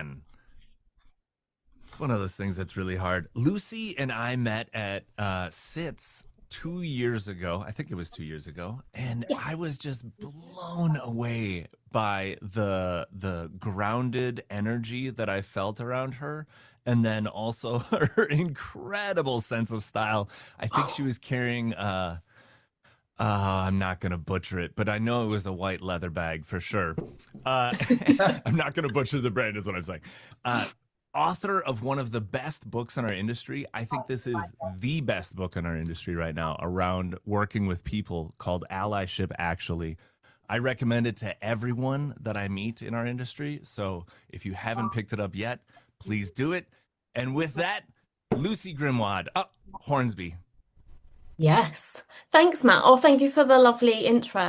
man, it's one of those things that's really hard. Lucy and I met at SITS 2 years ago. I think it was 2 years ago, and Yeah. I was just blown away by the grounded energy that I felt around her. And then also her incredible sense of style. I think she was carrying I'm not going to butcher it, but I know it was a white leather bag for sure. Uh, I'm not going to butcher the brand, is what I'm saying. Uh, Author of one of the best books in our industry. I think this is the best book in our industry right now around working with people, called Allyship, actually. I recommend it to everyone that I meet in our industry. So if you haven't picked it up yet, please do it. And with that, Lucy Grimwad, Hornsby. Yes. Thanks, Matt. Oh, thank you for the lovely intro.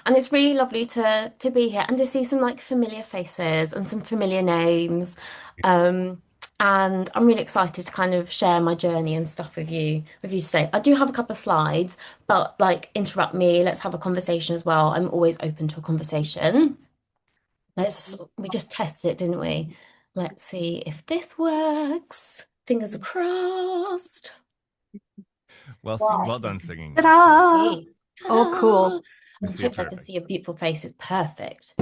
And it's really lovely to be here and to see some like familiar faces and some familiar names. Um, and I'm really excited to kind of share my journey and stuff with you today. I do have a couple of slides, but like interrupt me. Let's have a conversation as well. I'm always open to a conversation. We just tested it, didn't we? Let's see if this works. Fingers are crossed. Well done singing that too. Ta-da! Hey, Oh, cool. ta-da! We I see it hope I can perfect. see your beautiful faces. Perfect.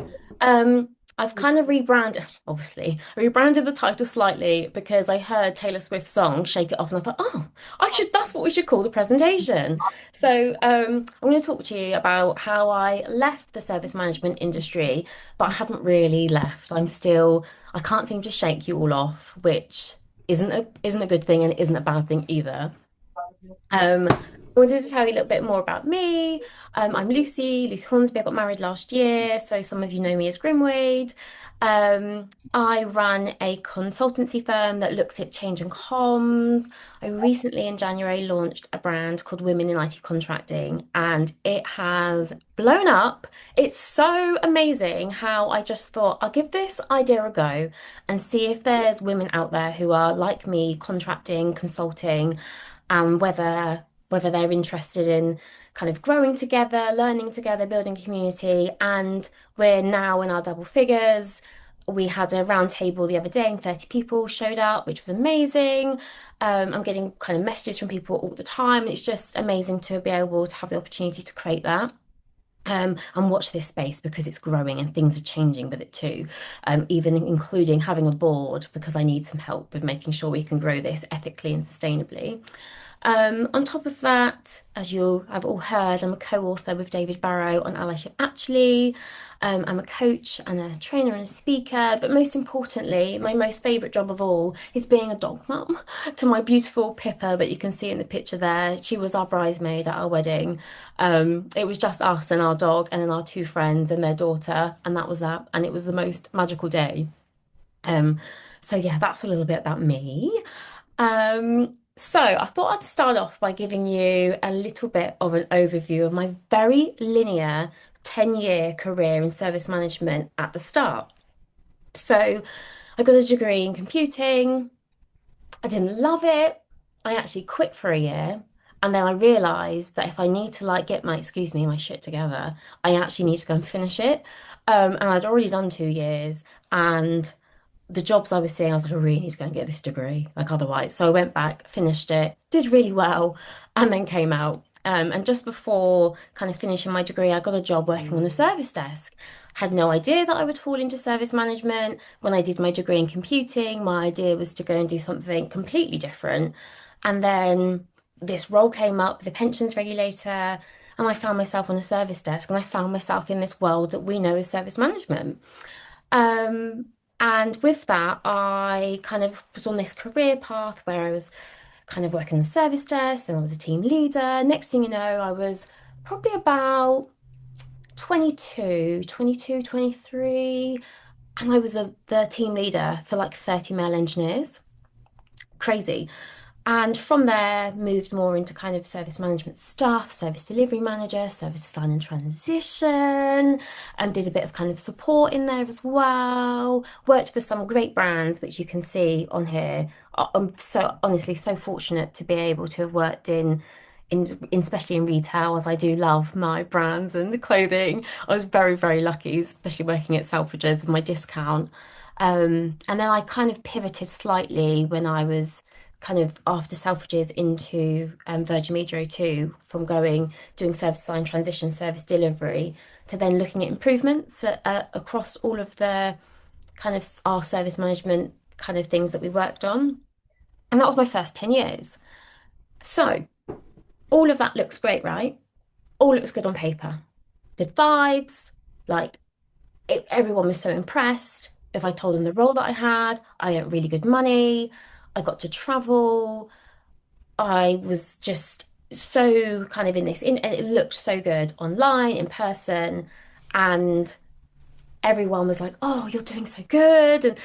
I've kind of rebranded, obviously, rebranded the title slightly because I heard Taylor Swift's song "Shake It Off" and I thought, oh, that's what we should call the presentation. So, I'm going to talk to you about how I left the service management industry, but I haven't really left. I can't seem to shake you all off, which isn't a good thing and isn't a bad thing either. I wanted to tell you a little bit more about me. I'm Lucy Hornsby. I got married last year, so some of you know me as Grimwade. I run a consultancy firm that looks at change and comms. I recently, in January, launched a brand called Women in IT Contracting, and it has blown up. It's so amazing how I just thought I'll give this idea a go and see if there's women out there who are like me, contracting, consulting, and whether they're interested in kind of growing together, learning together, building community. And we're now in our double figures. We had a round table the other day and 30 people showed up, which was amazing. I'm getting kind of messages from people all the time. It's just amazing to be able to have the opportunity to create that. And watch this space because it's growing and things are changing with it too. Even including having a board because I need some help with making sure we can grow this ethically and sustainably. On top of that, as you have all heard, I'm a co-author with David Barrow on Allyship Actually. I'm a coach and a trainer and a speaker, but most importantly, my most favourite job of all is being a dog mum to my beautiful Pippa that you can see in the picture there. She was our bridesmaid at our wedding. It was just us and our dog, and then our two friends and their daughter, and that was that. And it was the most magical day. Um, so yeah, that's a little bit about me. So I thought I'd start off by giving you a little bit of an overview of my very linear 10-year career in service management at the start. So I got a degree in computing. I didn't love it. I actually quit for a year. And then I realized that if I need to like get my shit together, I actually need to go and finish it. And I'd already done 2 years. And the jobs I was seeing, I was like, I really need to go and get this degree, like otherwise. So I went back, finished it, did really well, and then came out. And just before kind of finishing my degree, I got a job working on a service desk. Had no idea that I would fall into service management. When I did my degree in computing, my idea was to go and do something completely different. And then this role came up, the pensions regulator, and I found myself on a service desk, and I found myself in this world that we know as service management. Um, and with that, I kind of was on this career path where I was kind of working the service desk, and I was a team leader. Next thing you know, I was probably about 22, 23, and I was the team leader for like 30 male engineers. Crazy. And from there, moved more into kind of service management stuff, service delivery manager, service design and transition, and did a bit of kind of support in there as well. Worked for some great brands, which you can see on here. I'm so honestly so fortunate to be able to have worked in especially in retail, as I do love my brands and the clothing. I was very, very lucky, especially working at Selfridges with my discount. And then I kind of pivoted slightly when I was kind of after Selfridges into Virgin Media O2 from doing service design, transition, service delivery to then looking at improvements across all of the kind of our service management kind of things that we worked on. And that was my first 10 years. So all of that looks great, right? All looks good on paper. Good vibes, like everyone was so impressed. If I told them the role that I earned really good money. I got to travel. I was just so kind of and it looked so good online, in person, and everyone was like, "Oh, you're doing so good,"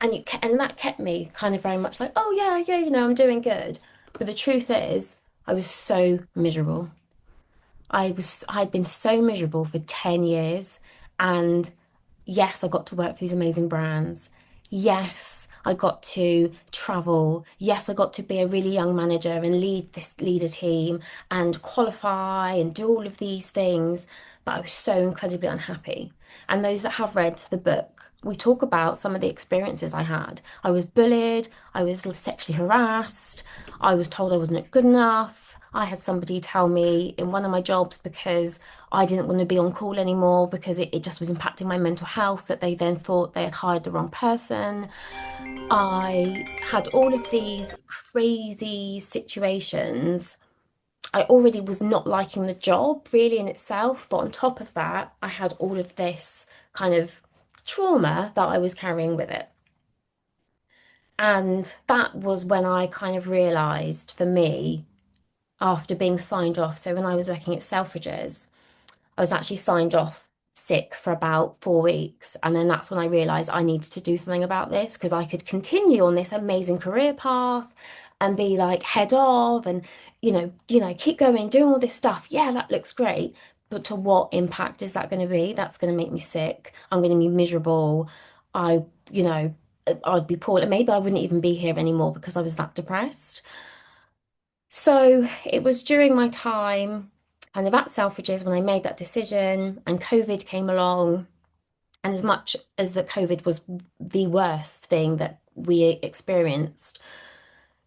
and that kept me kind of very much like, "Oh yeah, yeah, I'm doing good." But the truth is, I was so miserable. I'd been so miserable for 10 years, and yes, I got to work for these amazing brands. Yes, I got to travel. Yes, I got to be a really young manager and lead a team and qualify and do all of these things. But I was so incredibly unhappy. And those that have read the book, we talk about some of the experiences I had. I was bullied, I was sexually harassed, I was told I wasn't good enough. I had somebody tell me in one of my jobs because I didn't want to be on call anymore because it just was impacting my mental health that they then thought they had hired the wrong person. I had all of these crazy situations. I already was not liking the job really in itself, but on top of that, I had all of this kind of trauma that I was carrying with it. And that was when I kind of realized for me, after being signed off. So when I was working at Selfridges, I was actually signed off sick for about 4 weeks. And then that's when I realized I needed to do something about this because I could continue on this amazing career path and be like head of and, keep going, doing all this stuff. Yeah, that looks great. But to what impact is that going to be? That's going to make me sick. I'm going to be miserable. I, you know, I'd be poor. Maybe I wouldn't even be here anymore because I was that depressed. So it was during my time kind of at Selfridges when I made that decision and COVID came along. And as much as that COVID was the worst thing that we experienced,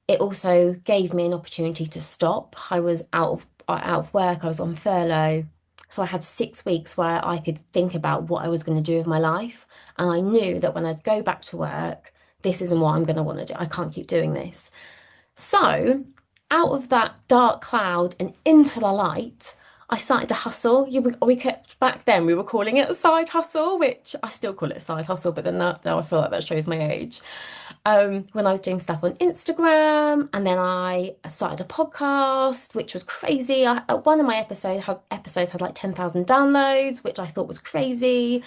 it also gave me an opportunity to stop. I was out of work, I was on furlough. So I had 6 weeks where I could think about what I was going to do with my life. And I knew that when I'd go back to work, this isn't what I'm going to want to do. I can't keep doing this. So, out of that dark cloud and into the light, I started to hustle. We kept back then, we were calling it a side hustle, which I still call it a side hustle, but then now I feel like that shows my age. When I was doing stuff on Instagram, and then I started a podcast, which was crazy. One of my episodes had like 10,000 downloads, which I thought was crazy.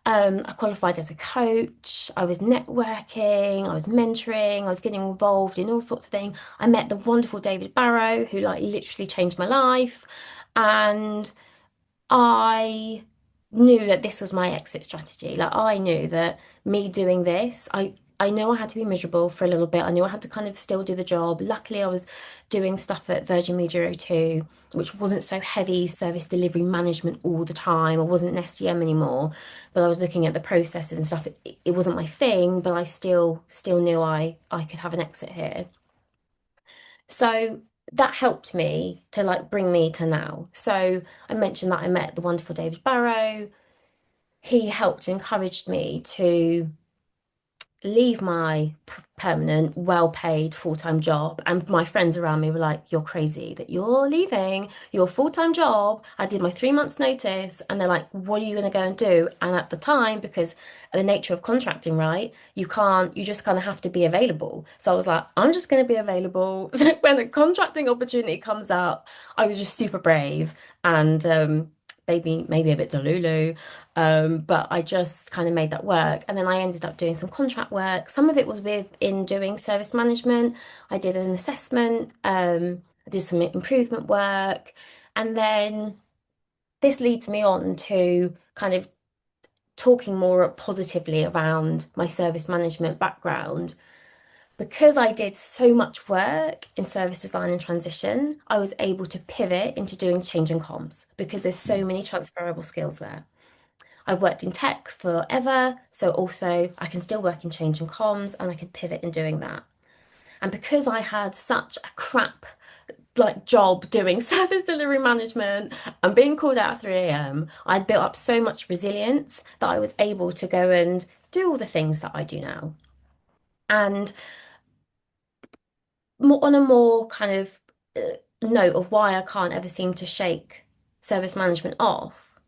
I qualified as a coach. I was networking. I was mentoring. I was getting involved in all sorts of things. I met the wonderful David Barrow, who like literally changed my life. And I knew that this was my exit strategy. Like I knew that me doing this, I knew I had to be miserable for a little bit. I knew I had to kind of still do the job. Luckily, I was doing stuff at Virgin Media O2, which wasn't so heavy service delivery management all the time. I wasn't an SDM anymore, but I was looking at the processes and stuff. It wasn't my thing, but I still knew I could have an exit here. So that helped me to like bring me to now. So I mentioned that I met the wonderful David Barrow. He helped encouraged me to leave my permanent, well-paid full-time job. And my friends around me were like, "You're crazy that you're leaving your full-time job." I did my 3 months notice, and they're like, "What are you going to go and do?" And at the time, because of the nature of contracting, right, you just kind of have to be available. So I was like, I'm just going to be available. So when a contracting opportunity comes up, I was just super brave and maybe a bit delulu. But I just kind of made that work. And then I ended up doing some contract work. Some of it was in doing service management. I did an assessment, I did some improvement work. And then this leads me on to kind of talking more positively around my service management background. Because I did so much work in service design and transition, I was able to pivot into doing change and comms because there's so many transferable skills there. I worked in tech forever, so also I can still work in change and comms and I can pivot in doing that. And because I had such a crap like job doing service delivery management and being called out at 3 a.m., I'd built up so much resilience that I was able to go and do all the things that I do now. And more, on a more kind of note of why I can't ever seem to shake service management off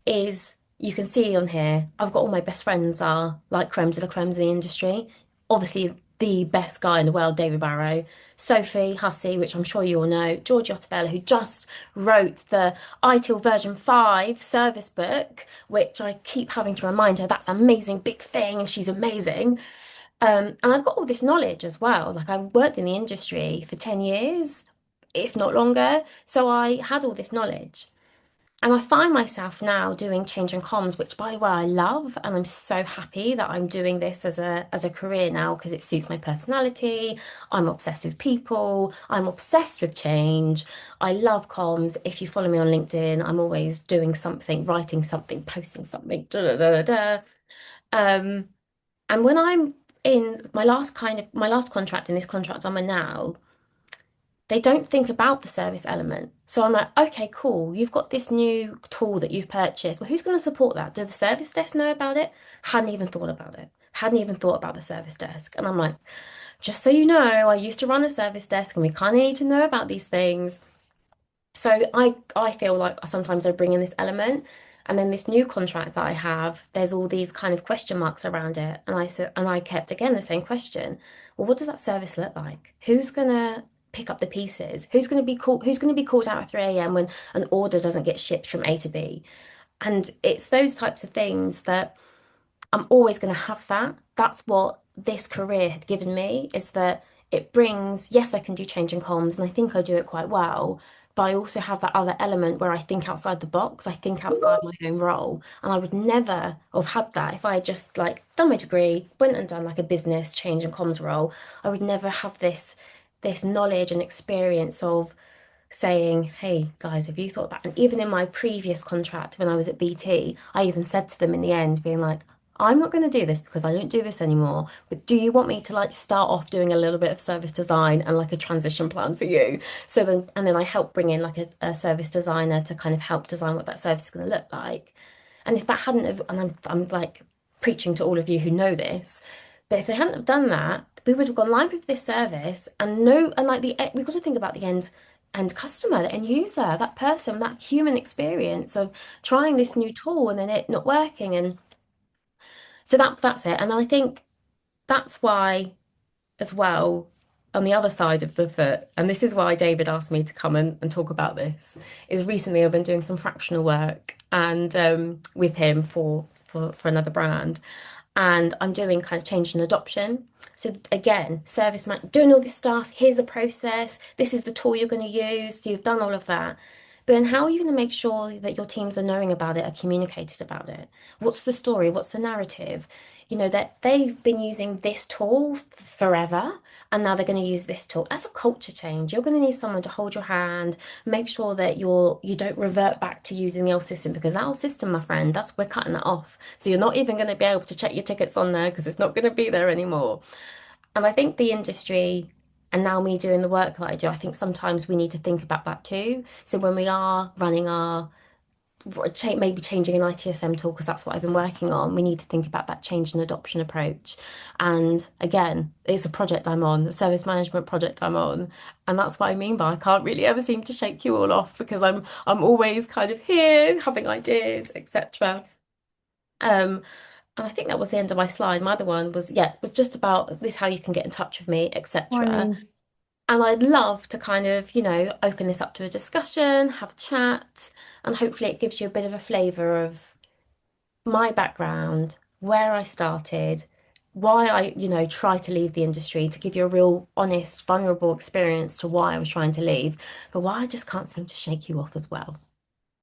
is you can see on here, I've got all my best friends are like creme de la creme in the industry. Obviously, the best guy in the world, David Barrow, Sophie Hussey, which I'm sure you all know, George Ottavella, who just wrote the ITIL version 5 service book, which I keep having to remind her that's an amazing big thing and she's amazing. And I've got all this knowledge as well. Like I've worked in the industry for 10 years, if not longer. So I had all this knowledge. And I find myself now doing change and comms, which by the way I love, and I'm so happy that I'm doing this as a career now because it suits my personality. I'm obsessed with people. I'm obsessed with change. I love comms. If you follow me on LinkedIn, I'm always doing something, writing something, posting something. Da, da, da, da, da. Um, and when I'm in my last contract in this contract I'm in now, they don't think about the service element. So I'm like, okay, cool. You've got this new tool that you've purchased. Well, who's going to support that? Do the service desk know about it? Hadn't even thought about it. Hadn't even thought about the service desk. And I'm like, just so you know, I used to run a service desk and we kind of need to know about these things. So I feel like sometimes I bring in this element, and then this new contract that I have, there's all these kind of question marks around it, and I said, and I kept again the same question. Well, what does that service look like? Who's gonna pick up the pieces? Who's gonna be called? Who's gonna be called out at 3 a.m. when an order doesn't get shipped from A to B? And it's those types of things that I'm always going to have that. That's what this career had given me is that it brings, yes, I can do change and comms, and I think I do it quite well, but I also have that other element where I think outside the box, I think outside my own role. And I would never have had that if I had just like done my degree, went and done like a business change and comms role. I would never have this knowledge and experience of saying, hey guys, have you thought about, and even in my previous contract when I was at BT, I even said to them in the end, being like, I'm not going to do this because I don't do this anymore. But do you want me to like start off doing a little bit of service design and like a transition plan for you? So then, and then I help bring in like a service designer to kind of help design what that service is going to look like. And if that hadn't have, and I'm like preaching to all of you who know this, but if they hadn't have done that, we would have gone live with this service and no, and like we've got to think about the end customer, the end user, that person, that human experience of trying this new tool and then it not working. And so that's it. And I think that's why as well, on the other side of the foot, and this is why David asked me to come and talk about this, is recently I've been doing some fractional work and with him for another brand. And I'm doing kind of change and adoption. So again, service man doing all this stuff, here's the process, this is the tool you're going to use, you've done all of that. But then how are you going to make sure that your teams are knowing about it, are communicated about it? What's the story? What's the narrative? You know, that they've been using this tool forever and now they're going to use this tool. That's a culture change. You're going to need someone to hold your hand, make sure that you don't revert back to using the old system because that old system, my friend, that's we're cutting that off. So you're not even going to be able to check your tickets on there because it's not going to be there anymore. And I think the industry, and now me doing the work that I do, I think sometimes we need to think about that too. So when we are running our, maybe changing an ITSM tool, because that's what I've been working on, we need to think about that change and adoption approach. And again, it's a project I'm on, a service management project I'm on. And that's what I mean by I can't really ever seem to shake you all off because I'm always kind of here having ideas, etc. Um, and I think that was the end of my slide. My other one was, yeah, was just about this, how you can get in touch with me, etc. Morning. And I'd love to kind of, open this up to a discussion, have a chat, and hopefully it gives you a bit of a flavour of my background, where I started, why I, try to leave the industry, to give you a real honest, vulnerable experience to why I was trying to leave, but why I just can't seem to shake you off as well.